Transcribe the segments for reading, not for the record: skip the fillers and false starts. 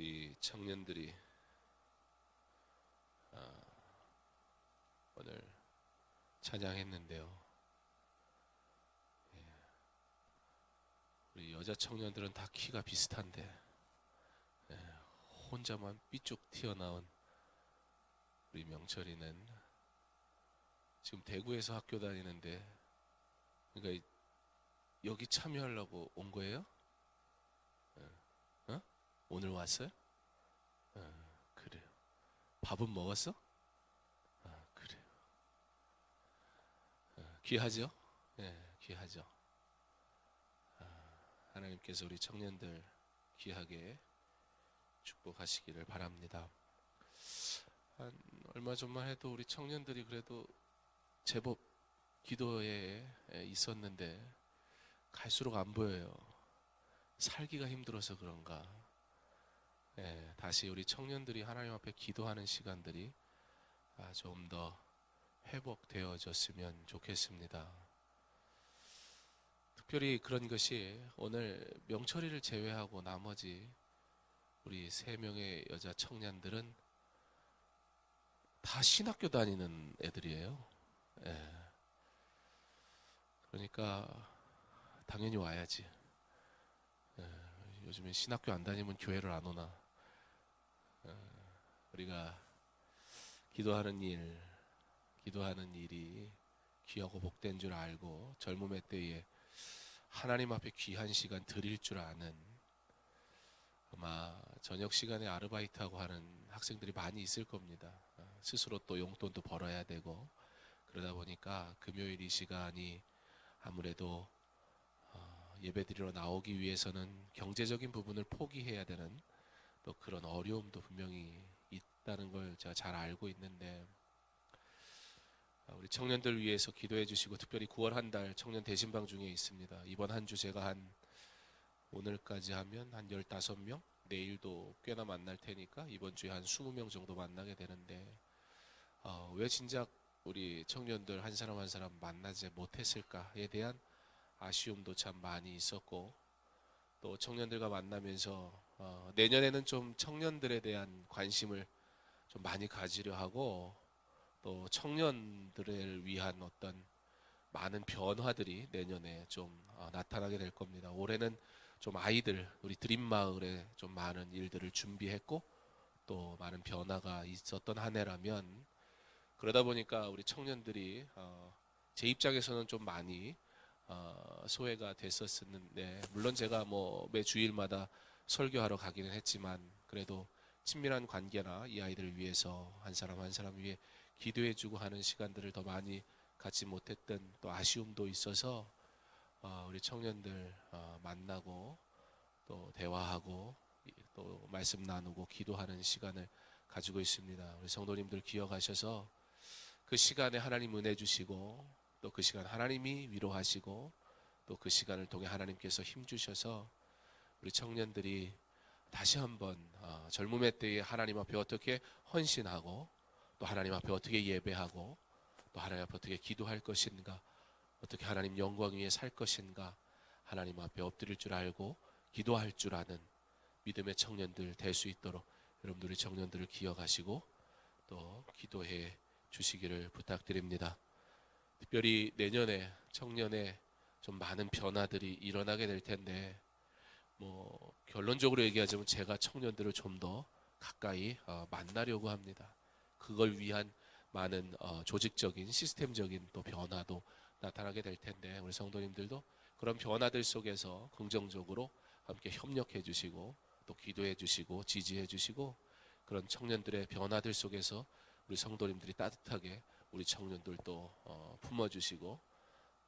우리 청년들이 오늘 찬양했는데요. 우리 여자 청년들은 다 키가 비슷한데 혼자만 삐쭉 튀어나온 우리 명철이는 지금 대구에서 학교 다니는데, 그러니까 여기 참여하려고 온 거예요? 오늘 왔어요? 그래요. 밥은 먹었어? 그래요. 귀하죠? 귀하죠. 하나님께서 우리 청년들 귀하게 축복하시기를 바랍니다. 얼마 전만 해도 우리 청년들이 그래도 제법 기도에 있었는데 갈수록 안 보여요. 살기가 힘들어서 그런가. 다시 우리 청년들이 하나님 앞에 기도하는 시간들이 좀 더 회복되어졌으면 좋겠습니다. 특별히 그런 것이 오늘 명철이를 제외하고 나머지 우리 3명의 여자 청년들은 다 신학교 다니는 애들이에요. 그러니까 당연히 와야지. 요즘에 신학교 안 다니면 교회를 안 오나. 우리가 기도하는 일이 귀하고 복된 줄 알고 젊음의 때에 하나님 앞에 귀한 시간 드릴 줄 아는, 아마 저녁 시간에 아르바이트하고 하는 학생들이 많이 있을 겁니다. 스스로 또 용돈도 벌어야 되고, 그러다 보니까 금요일 이 시간이 아무래도 예배드리러 나오기 위해서는 경제적인 부분을 포기해야 되는 또 그런 어려움도 분명히 있다는 걸 제가 잘 알고 있는데, 우리 청년들 위해서 기도해 주시고, 특별히 9월 한 달 청년 대신방 중에 있습니다. 이번 한 주 제가 오늘까지 하면 한 15명, 내일도 꽤나 만날 테니까 이번 주에 한 20명 정도 만나게 되는데, 왜 진작 우리 청년들 한 사람 한 사람 만나지 못했을까에 대한 아쉬움도 참 많이 있었고, 또 청년들과 만나면서 내년에는 좀 청년들에 대한 관심을 좀 많이 가지려 하고, 또 청년들을 위한 어떤 많은 변화들이 내년에 좀 나타나게 될 겁니다. 올해는 좀 아이들, 우리 드림마을에 좀 많은 일들을 준비했고, 또 많은 변화가 있었던 한 해라면, 그러다 보니까 우리 청년들이 제 입장에서는 좀 많이 소외가 됐었는데, 물론 제가 매 주일마다 설교하러 가기는 했지만, 그래도 친밀한 관계나 이 아이들을 위해서 한 사람 한 사람 위해 기도해주고 하는 시간들을 더 많이 갖지 못했던 또 아쉬움도 있어서 우리 청년들 만나고 또 대화하고 또 말씀 나누고 기도하는 시간을 가지고 있습니다. 우리 성도님들 기억하셔서 그 시간에 하나님 은혜 주시고, 또 그 시간 하나님이 위로하시고, 또 그 시간을 통해 하나님께서 힘 주셔서 우리 청년들이 다시 한번 젊음의 때에 하나님 앞에 어떻게 헌신하고, 또 하나님 앞에 어떻게 예배하고, 또 하나님 앞에 어떻게 기도할 것인가, 어떻게 하나님 영광 위에 살 것인가, 하나님 앞에 엎드릴 줄 알고 기도할 줄 아는 믿음의 청년들 될 수 있도록 여러분들이 청년들을 기억하시고 또 기도해 주시기를 부탁드립니다. 특별히 내년에 청년에 좀 많은 변화들이 일어나게 될 텐데, 결론적으로 얘기하자면 제가 청년들을 좀 더 가까이 만나려고 합니다. 그걸 위한 많은 조직적인 시스템적인 또 변화도 나타나게 될 텐데, 우리 성도님들도 그런 변화들 속에서 긍정적으로 함께 협력해 주시고, 또 기도해 주시고 지지해 주시고, 그런 청년들의 변화들 속에서 우리 성도님들이 따뜻하게 우리 청년들도 품어주시고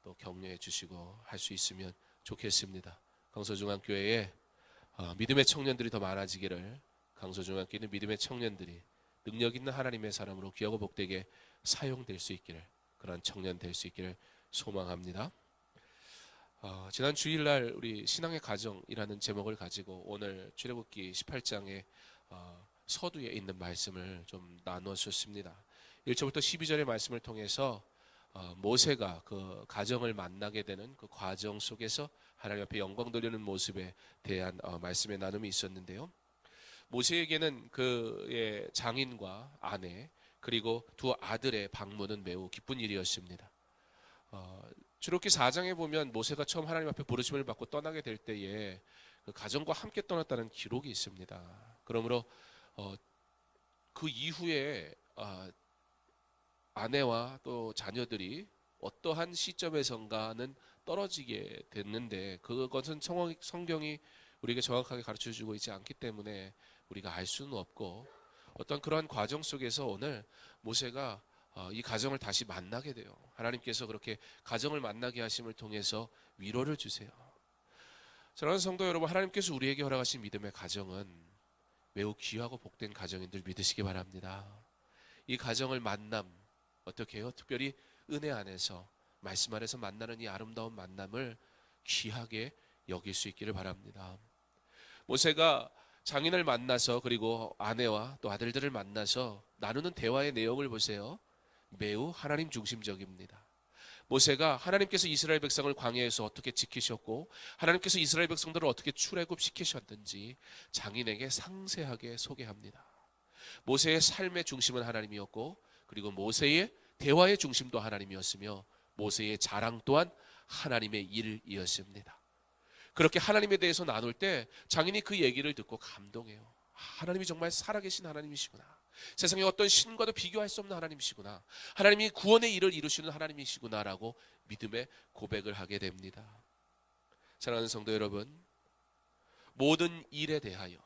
또 격려해 주시고 할 수 있으면 좋겠습니다. 강서중앙교회에 믿음의 청년들이 더 많아지기를, 강서중앙교회는 믿음의 청년들이 능력 있는 하나님의 사람으로 귀하고 복되게 사용될 수 있기를, 그런 청년 될 수 있기를 소망합니다. 지난 주일날 우리 신앙의 가정이라는 제목을 가지고 오늘 출애굽기 18장의 서두에 있는 말씀을 좀 나누었습니다. 1절부터 12절의 말씀을 통해서 모세가 그 가정을 만나게 되는 그 과정 속에서 하나님 앞에 영광 돌리는 모습에 대한 말씀의 나눔이 있었는데요. 모세에게는 그의 장인과 아내 그리고 두 아들의 방문은 매우 기쁜 일이었습니다. 출애굽기 4장에 보면 모세가 처음 하나님 앞에 부르심을 받고 떠나게 될 때에 그 가정과 함께 떠났다는 기록이 있습니다. 그러므로 그 이후에 아내와 또 자녀들이 어떠한 시점에선가는 떨어지게 됐는데 그것은 성경이 우리에게 정확하게 가르쳐주고 있지 않기 때문에 우리가 알 수는 없고 어떤 그러한 과정 속에서 오늘 모세가 이 가정을 다시 만나게 돼요. 하나님께서 그렇게 가정을 만나게 하심을 통해서 위로를 주세요. 사랑하는 성도 여러분, 하나님께서 우리에게 허락하신 믿음의 가정은 매우 귀하고 복된 가정인 줄 믿으시기 바랍니다. 이 가정을 만남 어떻게 해요? 특별히 은혜 안에서 말씀 안에서 만나는 이 아름다운 만남을 귀하게 여길 수 있기를 바랍니다. 모세가 장인을 만나서 그리고 아내와 또 아들들을 만나서 나누는 대화의 내용을 보세요. 매우 하나님 중심적입니다. 모세가 하나님께서 이스라엘 백성을 광야에서 어떻게 지키셨고 하나님께서 이스라엘 백성들을 어떻게 출애굽시키셨는지 장인에게 상세하게 소개합니다. 모세의 삶의 중심은 하나님이었고 그리고 모세의 대화의 중심도 하나님이었으며 모세의 자랑 또한 하나님의 일이었습니다. 그렇게 하나님에 대해서 나눌 때 장인이 그 얘기를 듣고 감동해요. 하나님이 정말 살아계신 하나님이시구나. 세상에 어떤 신과도 비교할 수 없는 하나님이시구나. 하나님이 구원의 일을 이루시는 하나님이시구나라고 믿음의 고백을 하게 됩니다. 사랑하는 성도 여러분, 모든 일에 대하여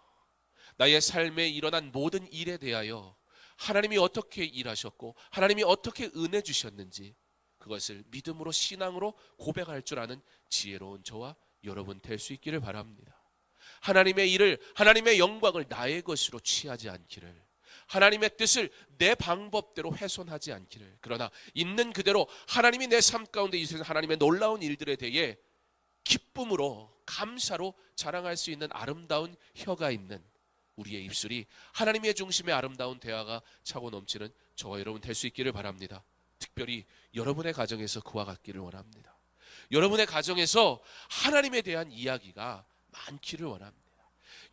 나의 삶에 일어난 모든 일에 대하여 하나님이 어떻게 일하셨고 하나님이 어떻게 은혜 주셨는지 그것을 믿음으로 신앙으로 고백할 줄 아는 지혜로운 저와 여러분 될 수 있기를 바랍니다. 하나님의 일을 하나님의 영광을 나의 것으로 취하지 않기를 하나님의 뜻을 내 방법대로 훼손하지 않기를 그러나 있는 그대로 하나님이 내 삶 가운데 있으신 하나님의 놀라운 일들에 대해 기쁨으로 감사로 자랑할 수 있는 아름다운 혀가 있는 우리의 입술이 하나님의 중심의 아름다운 대화가 차고 넘치는 저와 여러분 될 수 있기를 바랍니다. 특별히 여러분의 가정에서 그와 같기를 원합니다. 여러분의 가정에서 하나님에 대한 이야기가 많기를 원합니다.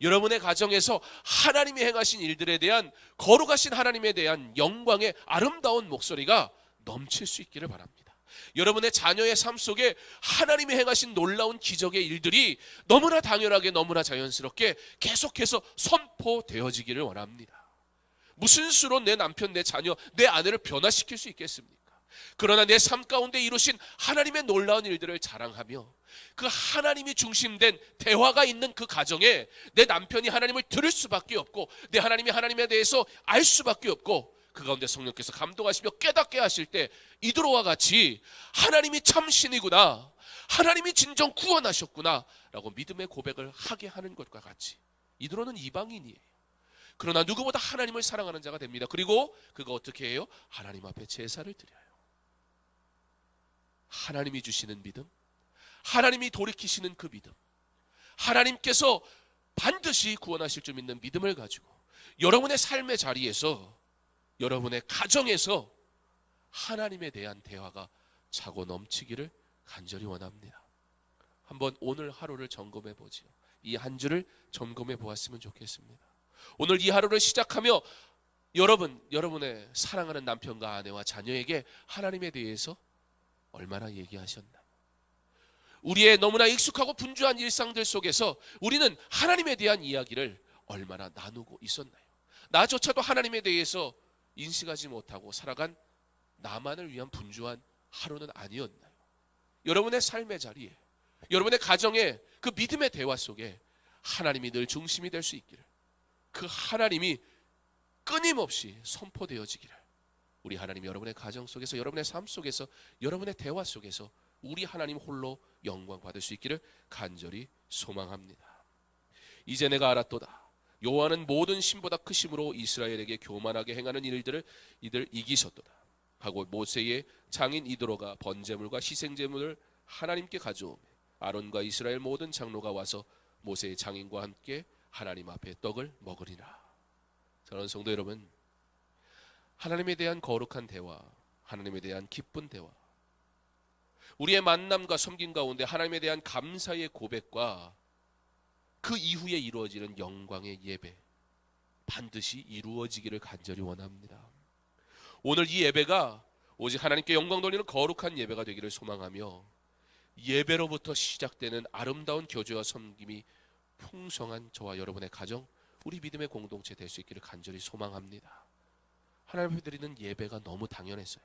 여러분의 가정에서 하나님이 행하신 일들에 대한 거룩하신 하나님에 대한 영광의 아름다운 목소리가 넘칠 수 있기를 바랍니다. 여러분의 자녀의 삶 속에 하나님이 행하신 놀라운 기적의 일들이 너무나 당연하게 너무나 자연스럽게 계속해서 선포되어지기를 원합니다. 무슨 수로 내 남편, 내 자녀, 내 아내를 변화시킬 수 있겠습니까? 그러나 내 삶 가운데 이루신 하나님의 놀라운 일들을 자랑하며 그 하나님이 중심된 대화가 있는 그 가정에 내 남편이 하나님을 들을 수밖에 없고 내 하나님이 하나님에 대해서 알 수밖에 없고 그 가운데 성령께서 감동하시며 깨닫게 하실 때 이도로와 같이 하나님이 참 신이구나, 하나님이 진정 구원하셨구나 라고 믿음의 고백을 하게 하는 것과 같이 이도로는 이방인이에요. 그러나 누구보다 하나님을 사랑하는 자가 됩니다. 그리고 그가 어떻게 해요? 하나님 앞에 제사를 드려요. 하나님이 주시는 믿음, 하나님이 돌이키시는 그 믿음, 하나님께서 반드시 구원하실 줄 믿는 믿음을 가지고 여러분의 삶의 자리에서 여러분의 가정에서 하나님에 대한 대화가 차고 넘치기를 간절히 원합니다. 한번 오늘 하루를 점검해 보지요. 이 한 주를 점검해 보았으면 좋겠습니다. 오늘 이 하루를 시작하며 여러분의 사랑하는 남편과 아내와 자녀에게 하나님에 대해서 얼마나 얘기하셨나요? 우리의 너무나 익숙하고 분주한 일상들 속에서 우리는 하나님에 대한 이야기를 얼마나 나누고 있었나요? 나조차도 하나님에 대해서 인식하지 못하고 살아간 나만을 위한 분주한 하루는 아니었나요? 여러분의 삶의 자리에, 여러분의 가정에 그 믿음의 대화 속에 하나님이 늘 중심이 될 수 있기를, 그 하나님이 끊임없이 선포되어지기를 우리 하나님 여러분의 가정 속에서, 여러분의 삶 속에서, 여러분의 대화 속에서 우리 하나님 홀로 영광 받을 수 있기를 간절히 소망합니다. 이제 내가 알았도다. 여호와는 모든 신보다 크심으로 이스라엘에게 교만하게 행하는 일들을 이들 이기셨도다 하고 모세의 장인 이드로가 번제물과 희생제물을 하나님께 가져오매 아론과 이스라엘 모든 장로가 와서 모세의 장인과 함께 하나님 앞에 떡을 먹으리라. 사랑하는 성도 여러분, 하나님에 대한 거룩한 대화, 하나님에 대한 기쁜 대화, 우리의 만남과 섬김 가운데 하나님에 대한 감사의 고백과 그 이후에 이루어지는 영광의 예배, 반드시 이루어지기를 간절히 원합니다. 오늘 이 예배가 오직 하나님께 영광 돌리는 거룩한 예배가 되기를 소망하며 예배로부터 시작되는 아름다운 교제와 섬김이 풍성한 저와 여러분의 가정, 우리 믿음의 공동체 될 수 있기를 간절히 소망합니다. 하나님 앞에 드리는 예배가 너무 당연했어요.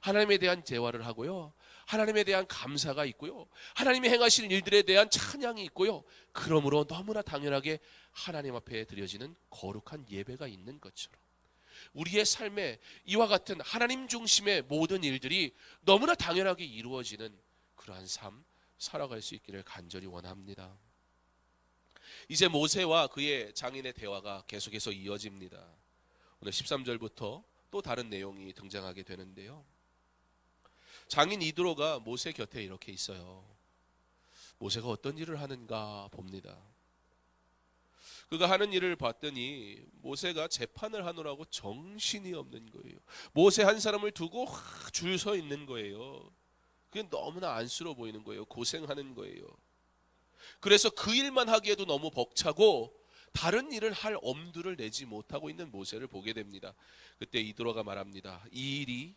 하나님에 대한 대화를 하고요, 하나님에 대한 감사가 있고요, 하나님이 행하시는 일들에 대한 찬양이 있고요, 그러므로 너무나 당연하게 하나님 앞에 드려지는 거룩한 예배가 있는 것처럼 우리의 삶에 이와 같은 하나님 중심의 모든 일들이 너무나 당연하게 이루어지는 그러한 삶 살아갈 수 있기를 간절히 원합니다. 이제 모세와 그의 장인의 대화가 계속해서 이어집니다. 오늘 13절부터 또 다른 내용이 등장하게 되는데요, 장인 이드로가 모세 곁에 이렇게 있어요. 모세가 어떤 일을 하는가 봅니다. 그가 하는 일을 봤더니 모세가 재판을 하느라고 정신이 없는 거예요. 모세 한 사람을 두고 줄 서 있는 거예요. 그게 너무나 안쓰러워 보이는 거예요. 고생하는 거예요. 그래서 그 일만 하기에도 너무 벅차고 다른 일을 할 엄두를 내지 못하고 있는 모세를 보게 됩니다. 그때 이드로가 말합니다. 이 일이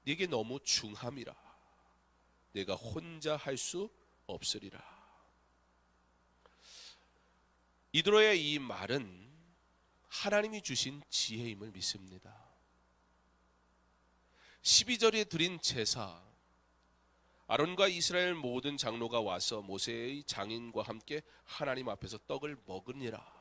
네게 너무 중함이라. 내가 혼자 할 수 없으리라. 이드로의 이 말은 하나님이 주신 지혜임을 믿습니다. 12절에 드린 제사, 아론과 이스라엘 모든 장로가 와서 모세의 장인과 함께 하나님 앞에서 떡을 먹으니라.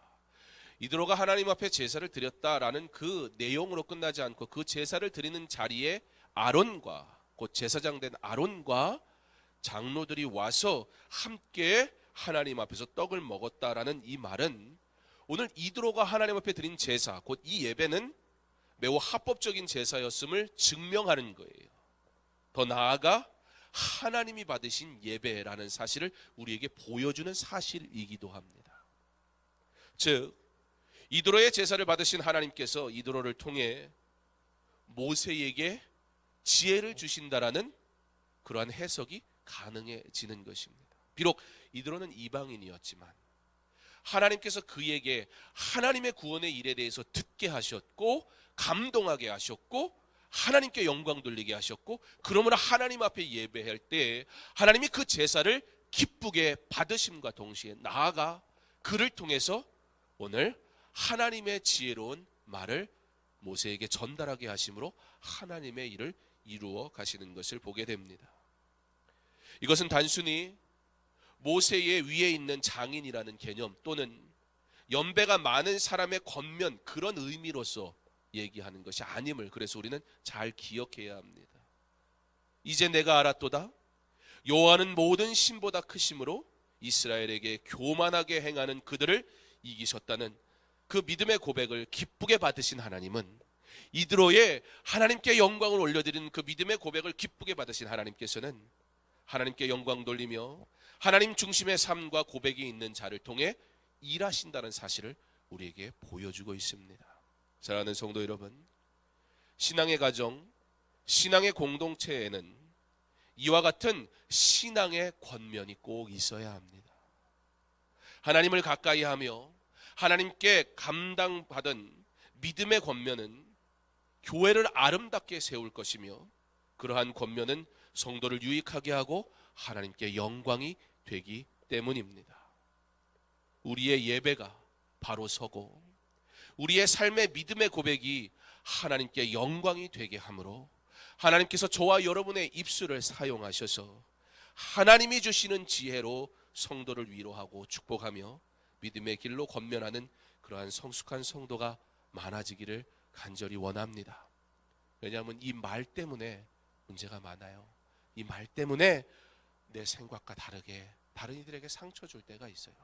이드로가 하나님 앞에 제사를 드렸다라는 그 내용으로 끝나지 않고 그 제사를 드리는 자리에 아론과, 곧 제사장 된 아론과 장로들이 와서 함께 하나님 앞에서 떡을 먹었다라는 이 말은 오늘 이드로가 하나님 앞에 드린 제사, 곧 이 예배는 매우 합법적인 제사였음을 증명하는 거예요. 더 나아가 하나님이 받으신 예배라는 사실을 우리에게 보여주는 사실이기도 합니다. 즉 이드로의 제사를 받으신 하나님께서 이드로를 통해 모세에게 지혜를 주신다라는 그러한 해석이 가능해지는 것입니다. 비록 이드로는 이방인이었지만 하나님께서 그에게 하나님의 구원의 일에 대해서 듣게 하셨고 감동하게 하셨고 하나님께 영광 돌리게 하셨고, 그러므로 하나님 앞에 예배할 때 하나님이 그 제사를 기쁘게 받으심과 동시에 나아가 그를 통해서 오늘 하나님의 지혜로운 말을 모세에게 전달하게 하심으로 하나님의 일을 이루어 가시는 것을 보게 됩니다. 이것은 단순히 모세의 위에 있는 장인이라는 개념 또는 연배가 많은 사람의 권면, 그런 의미로서 얘기하는 것이 아님을 그래서 우리는 잘 기억해야 합니다. 이제 내가 알았도다. 여호와는 모든 신보다 크심으로 이스라엘에게 교만하게 행하는 그들을 이기셨다는 그 믿음의 고백을 기쁘게 받으신 하나님은, 이드로의 하나님께 영광을 올려드리는 그 믿음의 고백을 기쁘게 받으신 하나님께서는 하나님께 영광 돌리며 하나님 중심의 삶과 고백이 있는 자를 통해 일하신다는 사실을 우리에게 보여주고 있습니다. 사랑하는 성도 여러분, 신앙의 가정, 신앙의 공동체에는 이와 같은 신앙의 권면이 꼭 있어야 합니다. 하나님을 가까이 하며 하나님께 감당받은 믿음의 권면은 교회를 아름답게 세울 것이며, 그러한 권면은 성도를 유익하게 하고 하나님께 영광이 되기 때문입니다. 우리의 예배가 바로 서고 우리의 삶의 믿음의 고백이 하나님께 영광이 되게 하므로 하나님께서 저와 여러분의 입술을 사용하셔서 하나님이 주시는 지혜로 성도를 위로하고 축복하며 믿음의 길로 권면하는 그러한 성숙한 성도가 많아지기를 간절히 원합니다. 왜냐하면 이 말 때문에 문제가 많아요. 이 말 때문에 내 생각과 다르게 다른 이들에게 상처 줄 때가 있어요.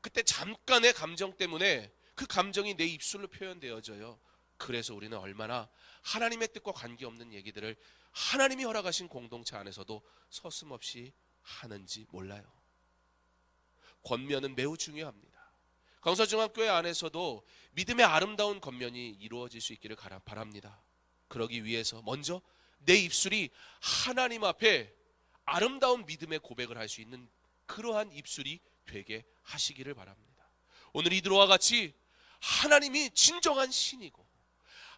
그때 잠깐의 감정 때문에 그 감정이 내 입술로 표현되어져요. 그래서 우리는 얼마나 하나님의 뜻과 관계없는 얘기들을 하나님이 허락하신 공동체 안에서도 서슴없이 하는지 몰라요. 권면은 매우 중요합니다. 강서중학교회 안에서도 믿음의 아름다운 권면이 이루어질 수 있기를 바랍니다. 그러기 위해서 먼저 내 입술이 하나님 앞에 아름다운 믿음의 고백을 할 수 있는 그러한 입술이 되게 하시기를 바랍니다. 오늘 이드로와 같이 하나님이 진정한 신이고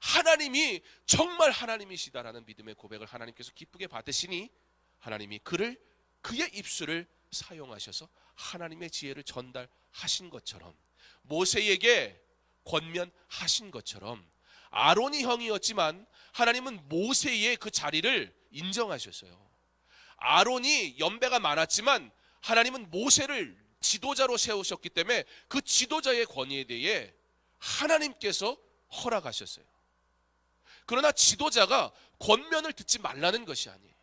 하나님이 정말 하나님이시다라는 믿음의 고백을 하나님께서 기쁘게 받으시니 하나님이 그의 입술을 사용하셔서 하나님의 지혜를 전달하신 것처럼, 모세에게 권면하신 것처럼, 아론이 형이었지만 하나님은 모세의 그 자리를 인정하셨어요. 아론이 연배가 많았지만 하나님은 모세를 지도자로 세우셨기 때문에 그 지도자의 권위에 대해 하나님께서 허락하셨어요. 그러나 지도자가 권면을 듣지 말라는 것이 아니에요.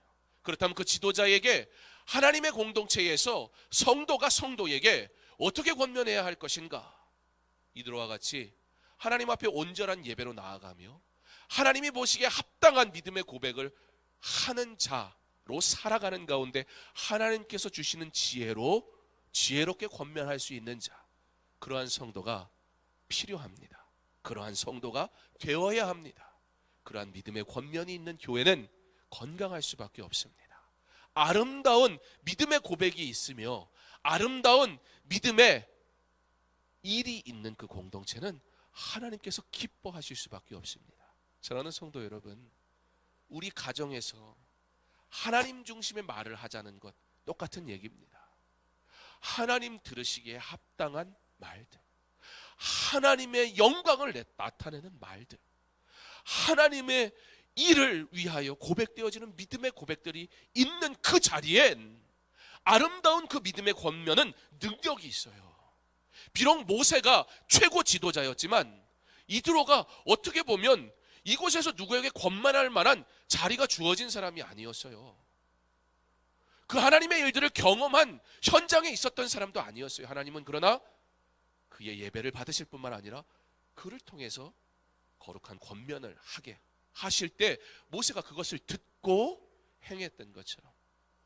그렇다면 그 지도자에게 하나님의 공동체에서 성도가 성도에게 어떻게 권면해야 할 것인가? 이들과 같이 하나님 앞에 온전한 예배로 나아가며 하나님이 보시기에 합당한 믿음의 고백을 하는 자로 살아가는 가운데 하나님께서 주시는 지혜로 지혜롭게 권면할 수 있는 자, 그러한 성도가 필요합니다. 그러한 성도가 되어야 합니다. 그러한 믿음의 권면이 있는 교회는 건강할 수밖에 없습니다. 아름다운 믿음의 고백이 있으며 아름다운 믿음의 일이 있는 그 공동체는 하나님께서 기뻐하실 수밖에 없습니다. 사랑하는 성도 여러분, 우리 가정에서 하나님 중심의 말을 하자는 것 똑같은 얘기입니다. 하나님 들으시기에 합당한 말들, 하나님의 영광을 나타내는 말들, 하나님의 일을 위하여 고백되어지는 믿음의 고백들이 있는 그 자리엔 아름다운 그 믿음의 권면은 능력이 있어요. 비록 모세가 최고 지도자였지만 이드로가 어떻게 보면 이곳에서 누구에게 권만할 만한 자리가 주어진 사람이 아니었어요. 그 하나님의 일들을 경험한 현장에 있었던 사람도 아니었어요. 하나님은 그러나 그의 예배를 받으실 뿐만 아니라 그를 통해서 거룩한 권면을 하게 하실 때 모세가 그것을 듣고 행했던 것처럼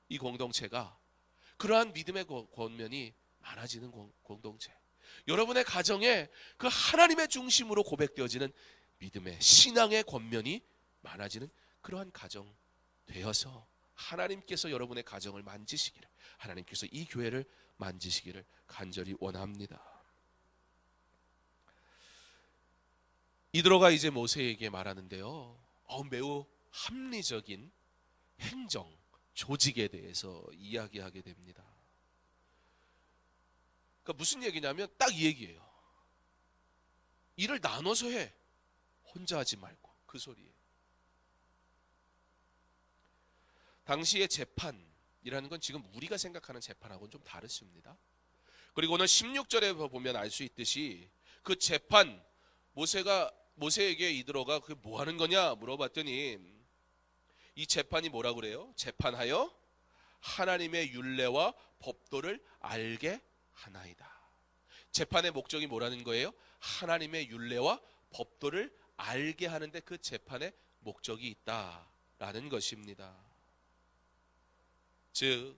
이 공동체가 그러한 믿음의 권면이 많아지는 공동체, 여러분의 가정에 그 하나님의 중심으로 고백되어지는 믿음의 신앙의 권면이 많아지는 그러한 가정 되어서 하나님께서 여러분의 가정을 만지시기를, 하나님께서 이 교회를 만지시기를 간절히 원합니다. 이드로가 이제 모세에게 말하는데요, 매우 합리적인 행정, 조직에 대해서 이야기하게 됩니다. 그러니까 무슨 얘기냐면 딱 이 얘기예요. 일을 나눠서 해. 혼자 하지 말고. 그 소리예요. 당시의 재판이라는 건 지금 우리가 생각하는 재판하고는 좀 다르습니다. 그리고 오늘 16절에 보면 알 수 있듯이 그 재판, 모세에게 이드로가 그게 뭐 하는 거냐 물어봤더니 이 재판이 뭐라 그래요? 재판하여 하나님의 율례와 법도를 알게 하나이다. 재판의 목적이 뭐라는 거예요? 하나님의 율례와 법도를 알게 하는데 그 재판의 목적이 있다라는 것입니다. 즉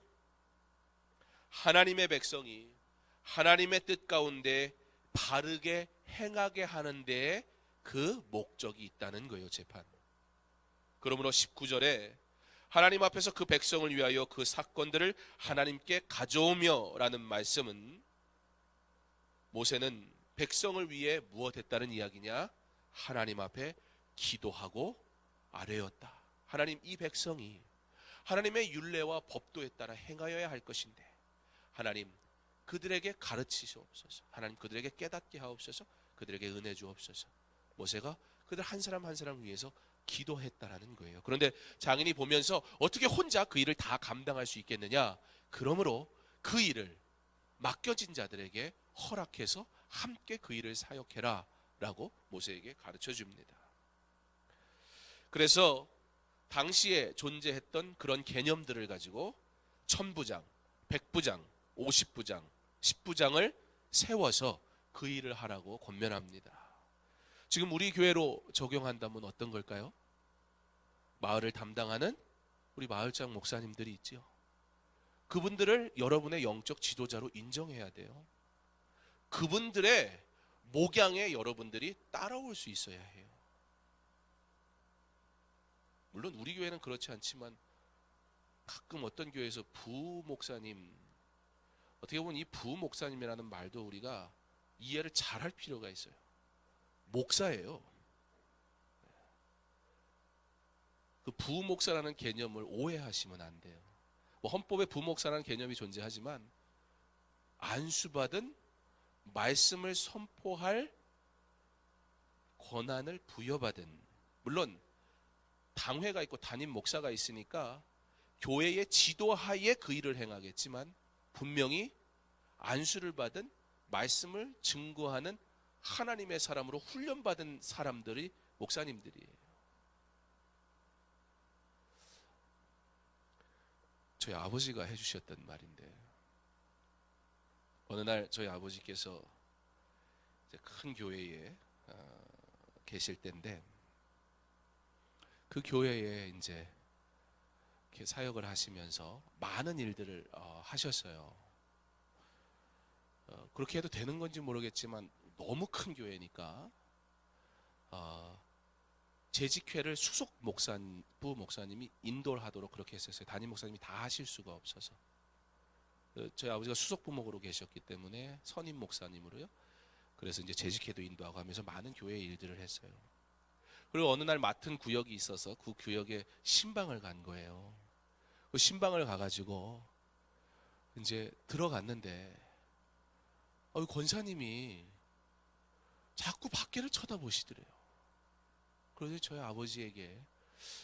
하나님의 백성이 하나님의 뜻 가운데 바르게 행하게 하는 데에 그 목적이 있다는 거예요. 재판. 그러므로 19절에 하나님 앞에서 그 백성을 위하여 그 사건들을 하나님께 가져오며 라는 말씀은 모세는 백성을 위해 무엇했다는 이야기냐? 하나님 앞에 기도하고 아뢰었다. 하나님, 이 백성이 하나님의 율례와 법도에 따라 행하여야 할 것인데 하나님 그들에게 가르치시옵소서. 하나님 그들에게 깨닫게 하옵소서. 그들에게 은혜 주옵소서. 모세가 그들 한 사람 한 사람 위해서 기도했다라는 거예요. 그런데 장인이 보면서 어떻게 혼자 그 일을 다 감당할 수 있겠느냐? 그러므로 그 일을 맡겨진 자들에게 허락해서 함께 그 일을 사역해라 라고 모세에게 가르쳐 줍니다. 그래서 당시에 존재했던 그런 개념들을 가지고 1000부장, 100부장, 50부장, 10부장을 세워서 그 일을 하라고 권면합니다. 지금 우리 교회로 적용한다면 어떤 걸까요? 마을을 담당하는 우리 마을장 목사님들이 있죠. 그분들을 여러분의 영적 지도자로 인정해야 돼요. 그분들의 목양에 여러분들이 따라올 수 있어야 해요. 물론 우리 교회는 그렇지 않지만 가끔 어떤 교회에서 부목사님, 어떻게 보면 이 부목사님이라는 말도 우리가 이해를 잘할 필요가 있어요. 목사예요. 그 부목사라는 개념을 오해하시면 안 돼요. 뭐 헌법에 부목사라는 개념이 존재하지만 안수받은 말씀을 선포할 권한을 부여받은, 물론 당회가 있고 담임 목사가 있으니까 교회의 지도하에 그 일을 행하겠지만 분명히 안수를 받은 말씀을 증거하는 하나님의 사람으로 훈련받은 사람들이 목사님들이에요. 저희 아버지가 해주셨던 말인데, 어느 날 저희 아버지께서 이제 큰 교회에 계실 때인데, 그 교회에 이제 이렇게 사역을 하시면서 많은 일들을 하셨어요. 그렇게 해도 되는 건지 모르겠지만 너무 큰 교회니까 재직회를 수석 부목사님이 인도를 하도록 그렇게 했었어요. 담임 목사님이 다 하실 수가 없어서. 저희 아버지가 수석 부목으로 계셨기 때문에 선임 목사님으로요. 그래서 이제 재직회도 인도하고 하면서 많은 교회 일들을 했어요. 그리고 어느 날 맡은 구역이 있어서 그 구역에 신방을 간 거예요. 그 신방을 가가지고 이제 들어갔는데 권사님이 자꾸 밖에를 쳐다보시더래요. 그래서 저희 아버지에게,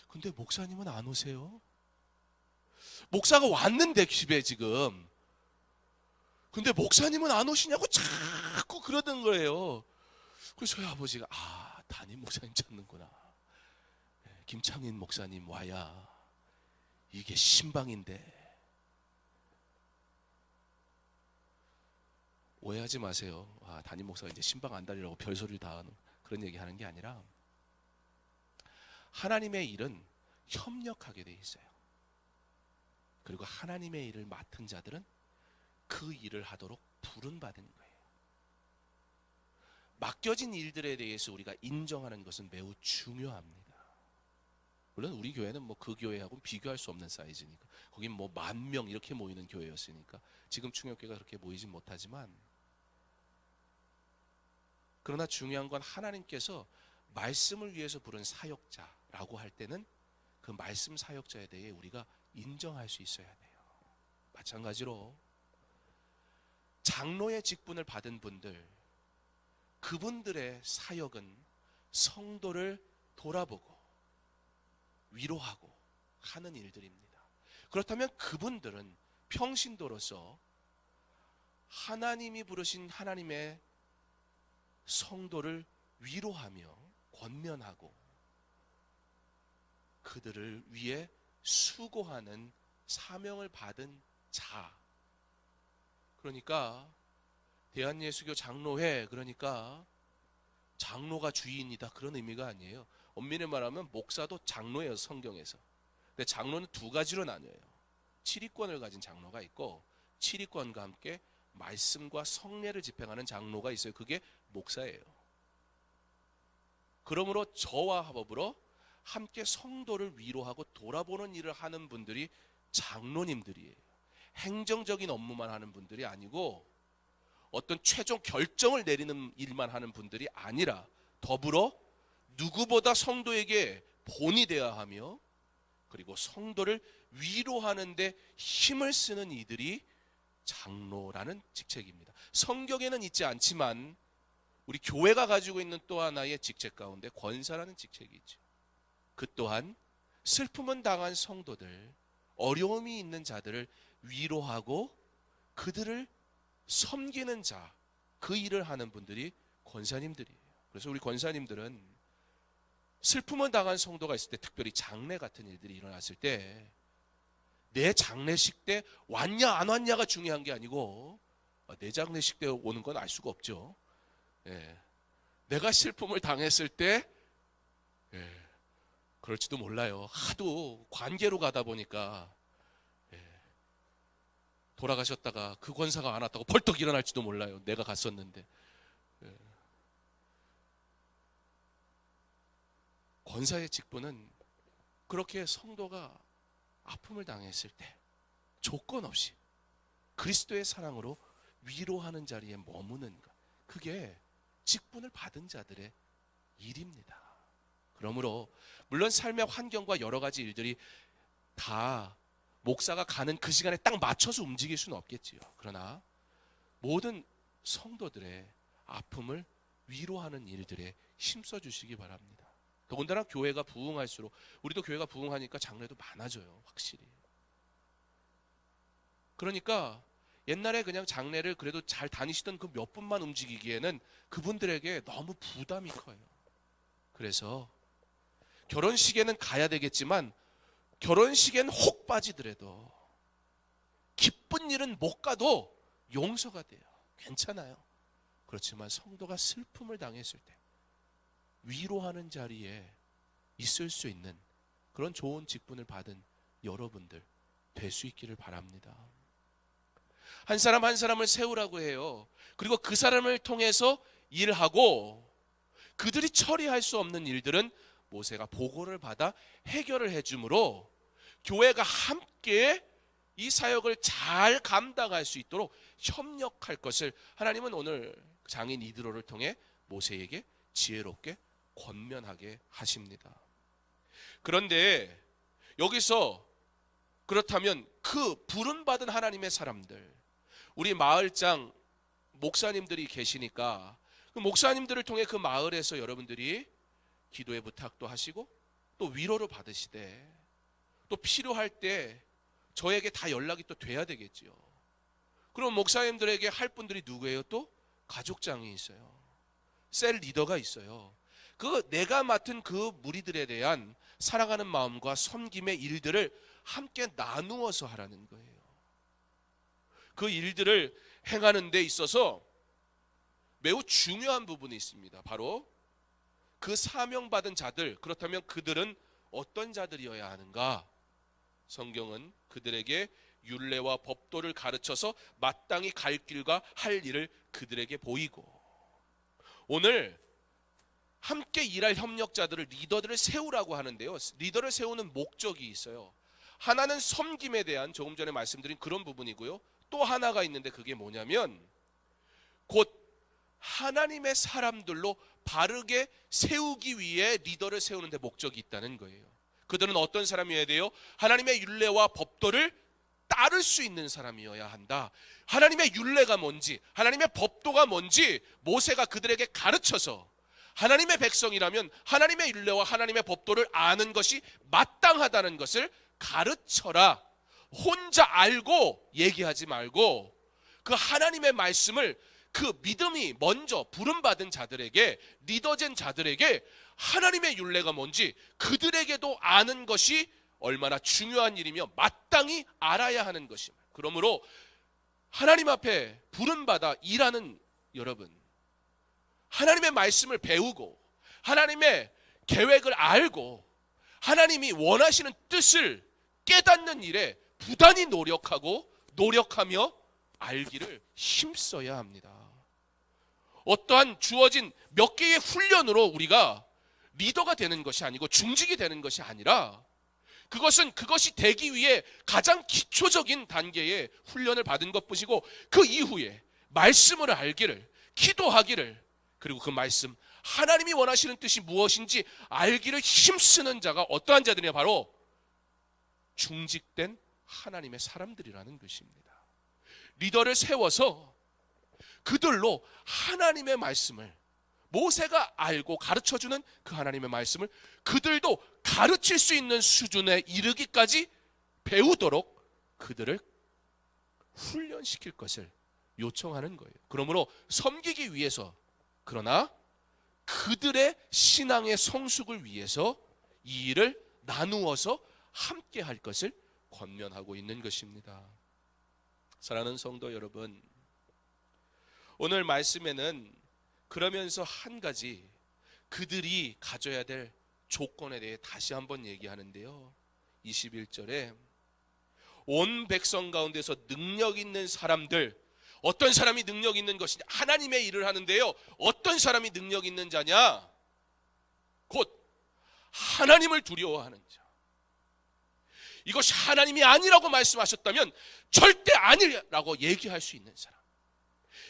근데 목사님은 안 오세요? 목사가 왔는데 집에 지금. 근데 목사님은 안 오시냐고 자꾸 그러던 거예요. 그래서 저희 아버지가 담임 목사님 찾는구나. 김창인 목사님 와야 이게 신방인데. 오해하지 마세요. 담임 목사가 이제 신방 안 다니라고 별소리를 다 하는 그런 얘기 하는 게 아니라, 하나님의 일은 협력하게 돼 있어요. 그리고 하나님의 일을 맡은 자들은 그 일을 하도록 부름받은 거예요. 맡겨진 일들에 대해서 우리가 인정하는 것은 매우 중요합니다. 물론 우리 교회는 뭐 그 교회하고는 비교할 수 없는 사이즈니까, 거긴 뭐 10,000명 이렇게 모이는 교회였으니까 지금 충역교회가 그렇게 모이진 못하지만, 그러나 중요한 건 하나님께서 말씀을 위해서 부른 사역자라고 할 때는 그 말씀 사역자에 대해 우리가 인정할 수 있어야 돼요. 마찬가지로 장로의 직분을 받은 분들, 그분들의 사역은 성도를 돌아보고 위로하고 하는 일들입니다. 그렇다면 그분들은 평신도로서 하나님이 부르신 하나님의 성도를 위로하며 권면하고 그들을 위해 수고하는 사명을 받은 자. 그러니까 대한예수교 장로회, 그러니까 장로가 주인이다, 그런 의미가 아니에요. 엄밀히 말하면 목사도 장로예요, 성경에서. 근데 장로는 두 가지로 나뉘어요. 치리권을 가진 장로가 있고, 치리권과 함께 말씀과 성례를 집행하는 장로가 있어요. 그게 목사예요. 그러므로 저와 합업으로 함께 성도를 위로하고 돌아보는 일을 하는 분들이 장로님들이에요. 행정적인 업무만 하는 분들이 아니고 어떤 최종 결정을 내리는 일만 하는 분들이 아니라, 더불어 누구보다 성도에게 본이 되어야 하며 그리고 성도를 위로하는 데 힘을 쓰는 이들이 장로라는 직책입니다. 성경에는 있지 않지만 우리 교회가 가지고 있는 또 하나의 직책 가운데 권사라는 직책이 있죠. 그 또한 슬픔은 당한 성도들, 어려움이 있는 자들을 위로하고 그들을 섬기는 자, 그 일을 하는 분들이 권사님들이에요. 그래서 우리 권사님들은 슬픔을 당한 성도가 있을 때, 특별히 장례 같은 일들이 일어났을 때, 내 장례식 때 왔냐 안 왔냐가 중요한 게 아니고, 내 장례식 때 오는 건 알 수가 없죠. 내가 슬픔을 당했을 때 그럴지도 몰라요. 하도 관계로 가다 보니까 돌아가셨다가 그 권사가 안 왔다고 벌떡 일어날지도 몰라요. 내가 갔었는데. 권사의 직분은 그렇게 성도가 아픔을 당했을 때 조건 없이 그리스도의 사랑으로 위로하는 자리에 머무는 것, 그게 직분을 받은 자들의 일입니다. 그러므로 물론 삶의 환경과 여러 가지 일들이 다 목사가 가는 그 시간에 딱 맞춰서 움직일 수는 없겠지요. 그러나 모든 성도들의 아픔을 위로하는 일들에 힘써 주시기 바랍니다. 더군다나 교회가 부흥할수록, 우리도 교회가 부흥하니까 장례도 많아져요. 확실히. 그러니까 옛날에 그냥 장례를 그래도 잘 다니시던 그 몇 분만 움직이기에는 그분들에게 너무 부담이 커요. 그래서 결혼식에는 가야 되겠지만 결혼식엔 혹 빠지더라도 기쁜 일은 못 가도 용서가 돼요. 괜찮아요. 그렇지만 성도가 슬픔을 당했을 때 위로하는 자리에 있을 수 있는 그런 좋은 직분을 받은 여러분들 될 수 있기를 바랍니다. 한 사람 한 사람을 세우라고 해요. 그리고 그 사람을 통해서 일하고 그들이 처리할 수 없는 일들은 모세가 보고를 받아 해결을 해주므로 교회가 함께 이 사역을 잘 감당할 수 있도록 협력할 것을 하나님은 오늘 장인 이드로를 통해 모세에게 지혜롭게 권면하게 하십니다. 그런데 여기서 그렇다면 그 부름받은 하나님의 사람들, 우리 마을장 목사님들이 계시니까 그 목사님들을 통해 그 마을에서 여러분들이 기도의 부탁도 하시고 또 위로를 받으시되 또 필요할 때 저에게 다 연락이 또 돼야 되겠지요. 그럼 목사님들에게 할 분들이 누구예요? 또 가족장이 있어요. 셀 리더가 있어요. 그 내가 맡은 그 무리들에 대한 사랑하는 마음과 섬김의 일들을 함께 나누어서 하라는 거예요. 그 일들을 행하는 데 있어서 매우 중요한 부분이 있습니다. 바로 그 사명받은 자들, 그렇다면 그들은 어떤 자들이어야 하는가? 성경은 그들에게 율례와 법도를 가르쳐서 마땅히 갈 길과 할 일을 그들에게 보이고, 오늘 함께 일할 협력자들을, 리더들을 세우라고 하는데요. 리더를 세우는 목적이 있어요. 하나는 섬김에 대한, 조금 전에 말씀드린 그런 부분이고요. 또 하나가 있는데 그게 뭐냐면 곧 하나님의 사람들로 바르게 세우기 위해 리더를 세우는 데 목적이 있다는 거예요. 그들은 어떤 사람이어야 돼요? 하나님의 율례와 법도를 따를 수 있는 사람이어야 한다. 하나님의 율례가 뭔지, 하나님의 법도가 뭔지 모세가 그들에게 가르쳐서 하나님의 백성이라면 하나님의 율례와 하나님의 법도를 아는 것이 마땅하다는 것을 가르쳐라. 혼자 알고 얘기하지 말고 그 하나님의 말씀을 그 믿음이 먼저 부름받은 자들에게, 리더된 자들에게 하나님의 율례가 뭔지 그들에게도 아는 것이 얼마나 중요한 일이며 마땅히 알아야 하는 것입니다. 그러므로 하나님 앞에 부름받아 일하는 여러분, 하나님의 말씀을 배우고 하나님의 계획을 알고 하나님이 원하시는 뜻을 깨닫는 일에 부단히 노력하며 알기를 힘써야 합니다. 어떠한 주어진 몇 개의 훈련으로 우리가 리더가 되는 것이 아니고 중직이 되는 것이 아니라 그것이 되기 위해 가장 기초적인 단계의 훈련을 받은 것뿐이고 그 이후에 말씀을 알기를, 기도하기를, 그리고 그 말씀 하나님이 원하시는 뜻이 무엇인지 알기를 힘쓰는 자가 어떠한 자들이냐? 바로 중직된 하나님의 사람들이라는 것입니다. 리더를 세워서 그들로 하나님의 말씀을, 모세가 알고 가르쳐주는 그 하나님의 말씀을 그들도 가르칠 수 있는 수준에 이르기까지 배우도록 그들을 훈련시킬 것을 요청하는 거예요. 그러므로 섬기기 위해서, 그러나 그들의 신앙의 성숙을 위해서 이 일을 나누어서 함께 할 것을 권면하고 있는 것입니다. 사랑하는 성도 여러분, 오늘 말씀에는 그러면서 한 가지 그들이 가져야 될 조건에 대해 다시 한번 얘기하는데요. 21절에 온 백성 가운데서 능력 있는 사람들, 어떤 사람이 능력 있는 것이냐? 하나님의 일을 하는데요. 어떤 사람이 능력 있는 자냐? 곧 하나님을 두려워하는 자. 이것이 하나님이 아니라고 말씀하셨다면 절대 아니라고 얘기할 수 있는 사람.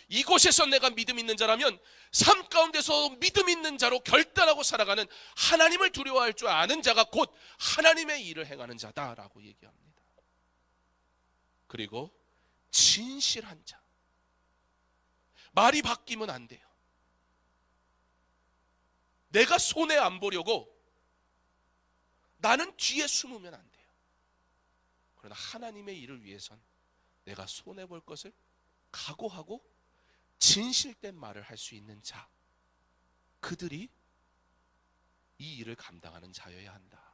이곳에서 내가 믿음 있는 자라면 삶 가운데서 믿음 있는 자로 결단하고 살아가는 하나님을 두려워할 줄 아는 자가 곧 하나님의 일을 행하는 자다라고 얘기합니다. 그리고 진실한 자. 말이 바뀌면 안 돼요. 내가 손해 안 보려고 나는 뒤에 숨으면 안 돼요. 그러나 하나님의 일을 위해선 내가 손해 볼 것을 각오하고 진실된 말을 할 수 있는 자, 그들이 이 일을 감당하는 자여야 한다.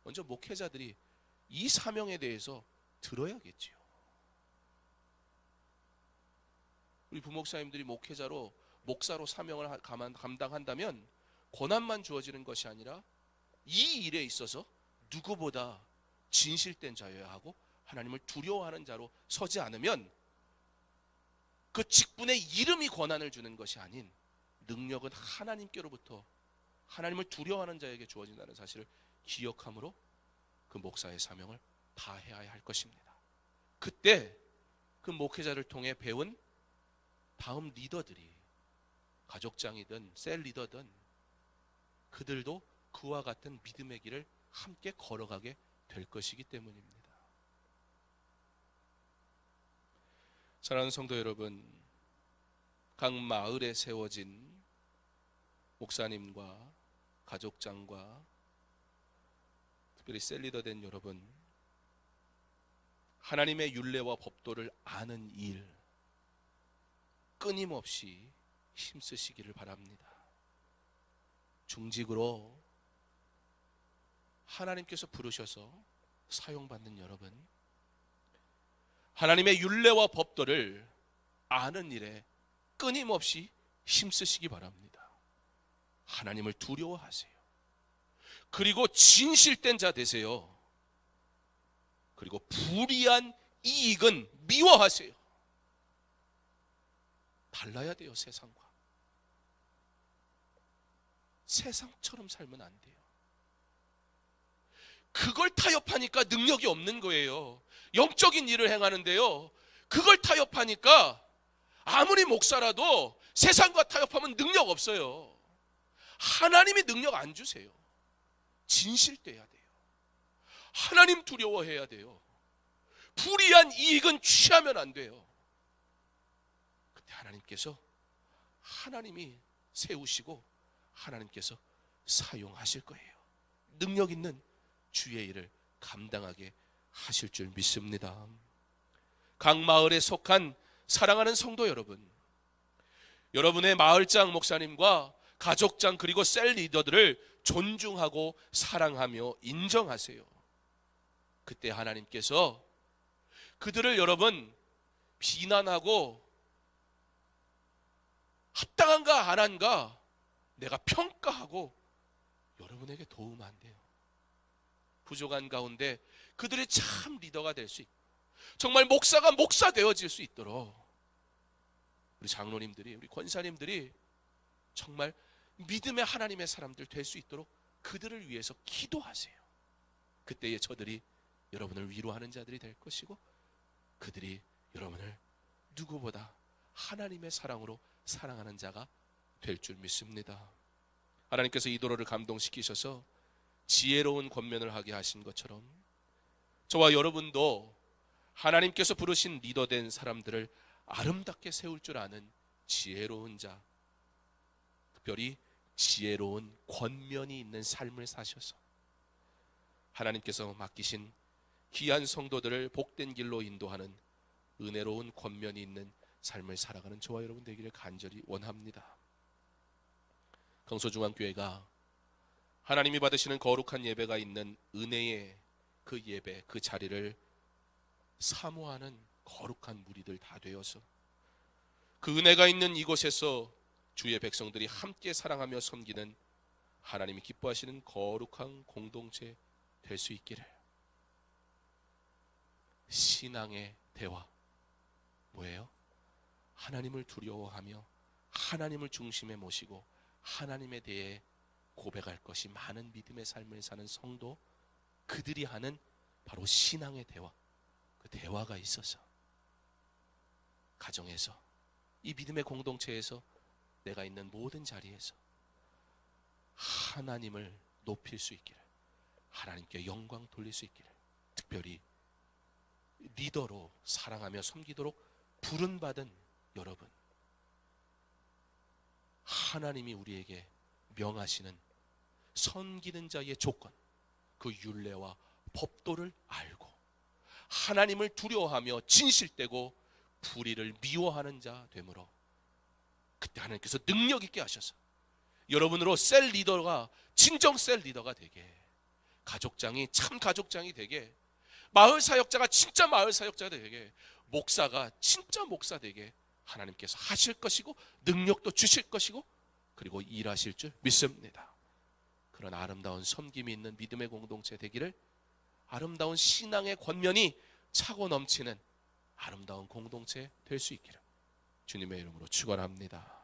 먼저 목회자들이 이 사명에 대해서 들어야겠지요. 우리 부목사님들이 목사로 사명을 감당한다면 고난만 주어지는 것이 아니라 이 일에 있어서 누구보다 진실된 자여야 하고 하나님을 두려워하는 자로 서지 않으면 그 직분의 이름이 권한을 주는 것이 아닌 능력은 하나님께로부터 하나님을 두려워하는 자에게 주어진다는 사실을 기억함으로 그 목사의 사명을 다해야 할 것입니다. 그때 그 목회자를 통해 배운 다음 리더들이 가족장이든 셀 리더든 그들도 그와 같은 믿음의 길을 함께 걸어가게 될 것이기 때문입니다. 사랑하는 성도 여러분, 각 마을에 세워진 목사님과 가족장과 특별히 셀리더 된 여러분, 하나님의 율례와 법도를 아는 일 끊임없이 힘쓰시기를 바랍니다. 중직으로 하나님께서 부르셔서 사용받는 여러분, 하나님의 율례와 법도를 아는 일에 끊임없이 힘쓰시기 바랍니다. 하나님을 두려워하세요. 그리고 진실된 자 되세요. 그리고 불이한 이익은 미워하세요. 달라야 돼요. 세상과. 세상처럼 살면 안 돼요. 그걸 타협하니까 능력이 없는 거예요. 영적인 일을 행하는데요, 그걸 타협하니까 아무리 목사라도 세상과 타협하면 능력 없어요. 하나님이 능력 안 주세요. 진실돼야 돼요. 하나님 두려워해야 돼요. 불이한 이익은 취하면 안 돼요. 그때 하나님께서 하나님이 세우시고 하나님께서 사용하실 거예요. 능력 있는 주의 일을 감당하게 하실 줄 믿습니다. 각 마을에 속한 사랑하는 성도 여러분, 여러분의 마을장 목사님과 가족장 그리고 셀 리더들을 존중하고 사랑하며 인정하세요. 그때 하나님께서 그들을 여러분 비난하고 합당한가 안 한가 내가 평가하고 여러분에게 도움 안 돼요. 부족한 가운데 그들이 참 리더가 될 수 있고 정말 목사가 목사 되어질 수 있도록 우리 장로님들이, 우리 권사님들이 정말 믿음의 하나님의 사람들 될 수 있도록 그들을 위해서 기도하세요. 그때에 저들이 여러분을 위로하는 자들이 될 것이고 그들이 여러분을 누구보다 하나님의 사랑으로 사랑하는 자가 될 줄 믿습니다. 하나님께서 이 도로를 감동시키셔서 지혜로운 권면을 하게 하신 것처럼 저와 여러분도 하나님께서 부르신 리더된 사람들을 아름답게 세울 줄 아는 지혜로운 자, 특별히 지혜로운 권면이 있는 삶을 사셔서 하나님께서 맡기신 귀한 성도들을 복된 길로 인도하는 은혜로운 권면이 있는 삶을 살아가는 저와 여러분 되기를 간절히 원합니다. 강서중앙교회가 하나님이 받으시는 거룩한 예배가 있는 은혜의 그 예배, 그 자리를 사모하는 거룩한 무리들 다 되어서 그 은혜가 있는 이곳에서 주의 백성들이 함께 사랑하며 섬기는 하나님이 기뻐하시는 거룩한 공동체 될 수 있기를. 신앙의 대화 뭐예요? 하나님을 두려워하며 하나님을 중심에 모시고 하나님에 대해 고백할 것이 많은 믿음의 삶을 사는 성도, 그들이 하는 바로 신앙의 대화, 그 대화가 있어서 가정에서 이 믿음의 공동체에서 내가 있는 모든 자리에서 하나님을 높일 수 있기를, 하나님께 영광 돌릴 수 있기를, 특별히 리더로 사랑하며 섬기도록 부름받은 여러분, 하나님이 우리에게 명하시는 섬기는 자의 조건, 그 율례와 법도를 알고 하나님을 두려워하며 진실되고 불의를 미워하는 자 되므로, 그때 하나님께서 능력 있게 하셔서 여러분으로 셀 리더가 진정 셀 리더가 되게, 가족장이 참 가족장이 되게, 마을 사역자가 진짜 마을 사역자가 되게, 목사가 진짜 목사 되게 하나님께서 하실 것이고 능력도 주실 것이고 그리고 일하실 줄 믿습니다. 그런 아름다운 섬김이 있는 믿음의 공동체 되기를, 아름다운 신앙의 권면이 차고 넘치는 아름다운 공동체 될 수 있기를 주님의 이름으로 축원합니다.